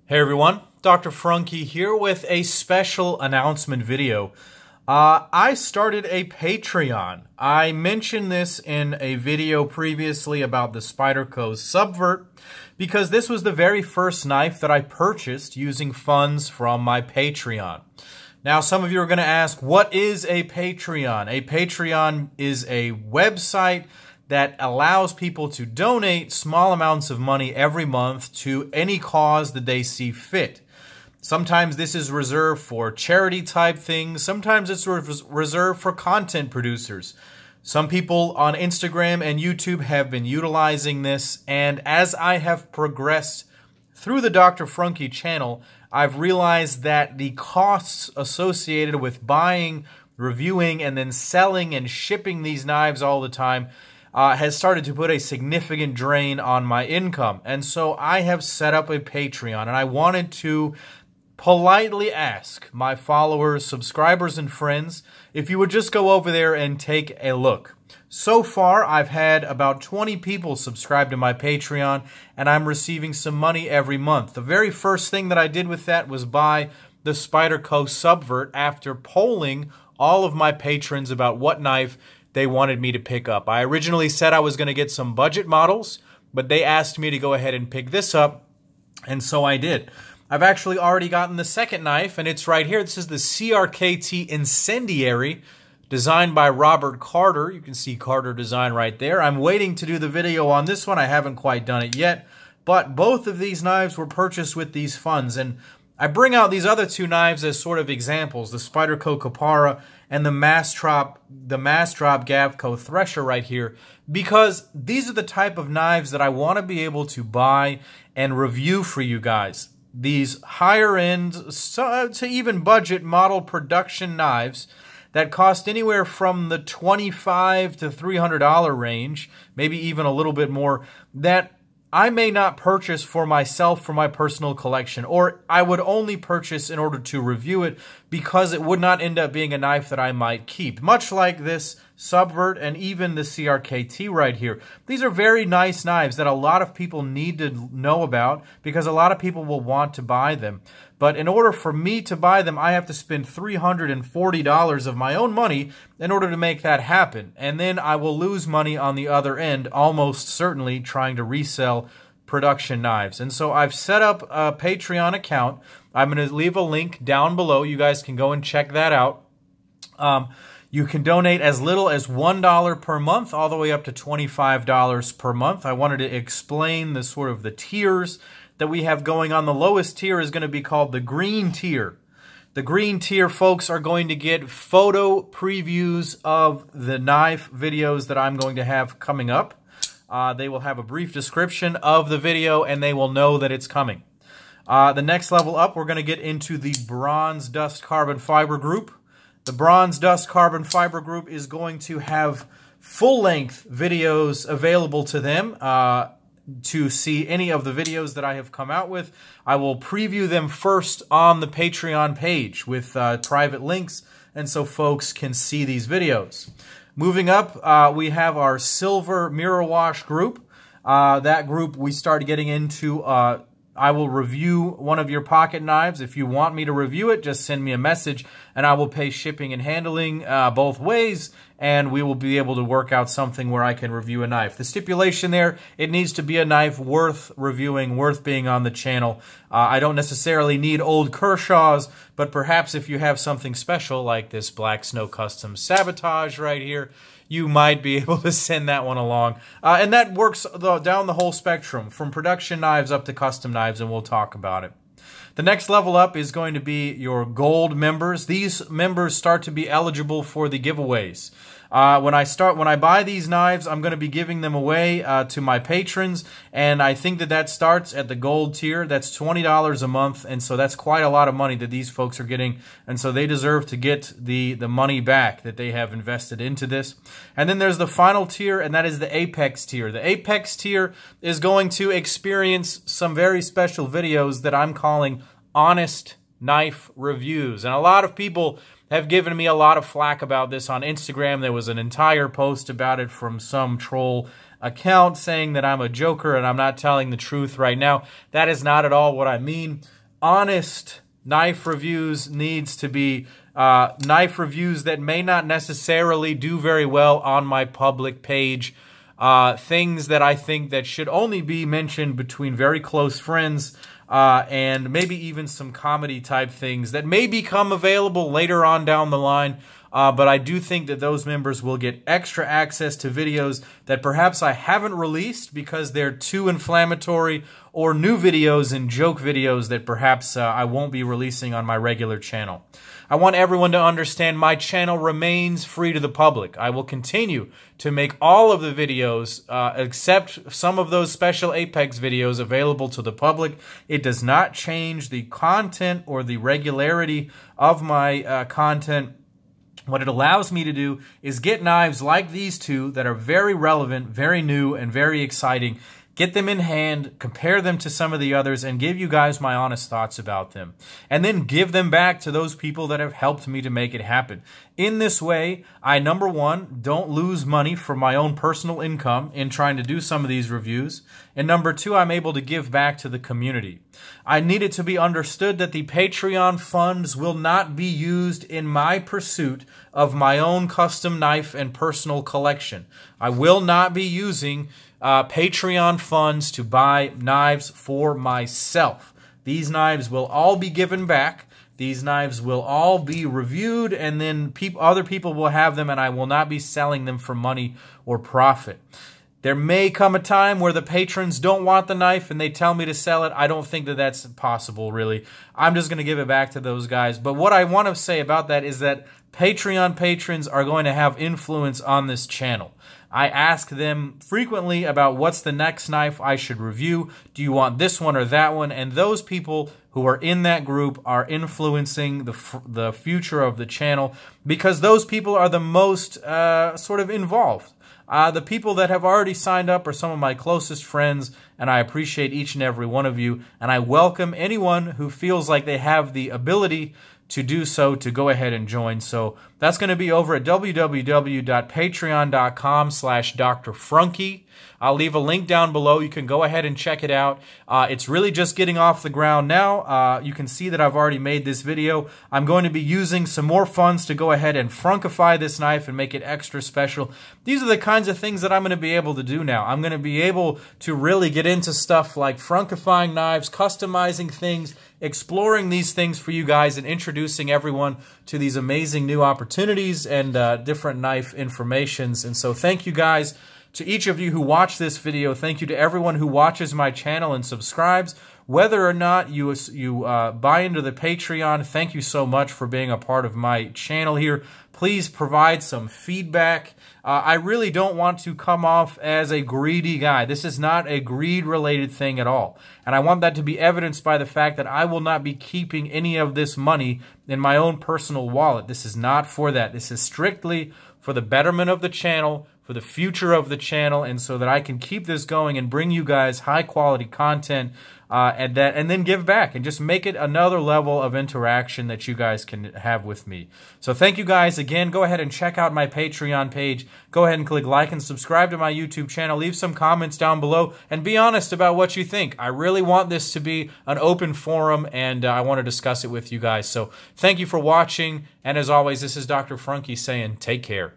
Hey everyone, Dr. Frunkey here with a special announcement video. I started a Patreon. I mentioned this in a video previously about the Spyderco Subvert because this was the very first knife that I purchased using funds from my Patreon. Now, some of you are going to ask, what is a Patreon? A Patreon is a website that allows people to donate small amounts of money every month to any cause that they see fit. Sometimes this is reserved for charity type things. Sometimes it's reserved for content producers. Some people on Instagram and YouTube have been utilizing this, and as I have progressed through the Dr. Frunkey channel, I've realized that the costs associated with buying, reviewing, and then selling and shipping these knives all the time has started to put a significant drain on my income. And so I have set up a Patreon, and I wanted to politely ask my followers, subscribers, and friends if you would just go over there and take a look. So far, I've had about 20 people subscribe to my Patreon, and I'm receiving some money every month. The very first thing that I did with that was buy the Spyderco Subvert after polling all of my patrons about what knife they wanted me to pick up. I originally said I was going to get some budget models, but they asked me to go ahead and pick this up, and so I did. I've actually already gotten the second knife, and it's right here. This is the CRKT Incendiary, designed by Robert Carter. You can see Carter Design right there. I'm waiting to do the video on this one. I haven't quite done it yet, but both of these knives were purchased with these funds, and I bring out these other two knives as sort of examples, the Spyderco Capara and the Mastrop Gavco Thresher right here, because these are the type of knives that I want to be able to buy and review for you guys. These higher end to even budget model production knives that cost anywhere from the $25 to $300 range, maybe even a little bit more, that I may not purchase for myself for my personal collection, or I would only purchase in order to review it because it would not end up being a knife that I might keep. Much like this Subvert and even the CRKT right here. These are very nice knives that a lot of people need to know about because a lot of people will want to buy them. But in order for me to buy them, I have to spend $340 of my own money in order to make that happen. And then I will lose money on the other end, almost certainly trying to resell production knives. And so I've set up a Patreon account. I'm going to leave a link down below. You guys can go and check that out. You can donate as little as $1 per month all the way up to $25 per month. I wanted to explain the sort of the tiers that we have going on. The lowest tier is going to be called the green tier. The green tier folks are going to get photo previews of the knife videos that I'm going to have coming up. They will have a brief description of the video and they will know that it's coming. The next level up, we're going to get into the Bronze Dust Carbon Fiber group. The Bronze Dust Carbon Fiber group is going to have full-length videos available to them. To see any of the videos that I have come out with, I will preview them first on the Patreon page with private links, and so folks can see these videos. Moving up, we have our Silver Mirror Wash group. That group we start getting into. I will review one of your pocket knives. If you want me to review it, just send me a message, and I will pay shipping and handling both ways, and we will be able to work out something where I can review a knife. The stipulation there, it needs to be a knife worth reviewing, worth being on the channel. I don't necessarily need old Kershaws, but perhaps if you have something special like this Black Snow Custom Sabotage right here, you might be able to send that one along. And that works down the whole spectrum, from production knives up to custom knives, and we'll talk about it. The next level up is going to be your gold members. These members start to be eligible for the giveaways. When I buy these knives, I'm going to be giving them away to my patrons, and I think that starts at the gold tier. That's $20 a month, and so that's quite a lot of money that these folks are getting, and so they deserve to get the money back that they have invested into this. And then there's the final tier, and that is the Apex tier. The Apex tier is going to experience some very special videos that I'm calling honest knife reviews, and a lot of people have given me a lot of flack about this on Instagram. There was an entire post about it from some troll account saying that I'm a joker and I'm not telling the truth right now. That is not at all what I mean. Honest knife reviews needs to be knife reviews that may not necessarily do very well on my public page. Things that I think that should only be mentioned between very close friends, and maybe even some comedy type things that may become available later on down the line. But I do think that those members will get extra access to videos that perhaps I haven't released because they're too inflammatory, or new videos and joke videos that perhaps I won't be releasing on my regular channel. I want everyone to understand my channel remains free to the public. I will continue to make all of the videos, except some of those special Apex videos, available to the public. It does not change the content or the regularity of my content. What it allows me to do is get knives like these two that are very relevant, very new, and very exciting. Get them in hand, compare them to some of the others, and give you guys my honest thoughts about them. And then give them back to those people that have helped me to make it happen. In this way, I, number one, don't lose money from my own personal income in trying to do some of these reviews. And number two, I'm able to give back to the community. I need it to be understood that the Patreon funds will not be used in my pursuit of my own custom knife and personal collection. I will not be using Patreon funds to buy knives for myself. These knives will all be given back. These knives will all be reviewed, and then other people will have them, and I will not be selling them for money or profit. There may come a time where the patrons don't want the knife and they tell me to sell it. I don't think that that's possible, really. I'm just going to give it back to those guys. But what I want to say about that is that Patreon patrons are going to have influence on this channel. I ask them frequently about what's the next knife I should review. Do you want this one or that one? And those people who are in that group are influencing the future of the channel, because those people are the most sort of involved. The people that have already signed up are some of my closest friends, and I appreciate each and every one of you, and I welcome anyone who feels like they have the ability to do so to go ahead and join. So that's going to be over at www.patreon.com/drfrunkey. I'll leave a link down below. You can go ahead and check it out. It's really just getting off the ground now. You can see that I've already made this video. I'm going to be using some more funds to go ahead and Frunkify this knife and make it extra special. These are the kinds of things that I'm going to be able to do now. I'm going to be able to really get into stuff like Frunkifying knives, customizing things, exploring these things for you guys, and introducing everyone to these amazing new opportunities and different knife informations. And so thank you guys to each of you who watch this video. Thank you to everyone who watches my channel and subscribes. Whether or not you buy into the Patreon, thank you so much for being a part of my channel here. Please provide some feedback. I really don't want to come off as a greedy guy. This is not a greed-related thing at all. And I want that to be evidenced by the fact that I will not be keeping any of this money in my own personal wallet. This is not for that. This is strictly for the betterment of the channel, for the future of the channel, and so that I can keep this going and bring you guys high-quality content and then give back and just make it another level of interaction that you guys can have with me. So thank you guys again. Go ahead and check out my Patreon page. Go ahead and click like and subscribe to my YouTube channel. Leave some comments down below and be honest about what you think. I really want this to be an open forum, and I want to discuss it with you guys. So thank you for watching, and as always, this is Dr. Frunkey saying take care.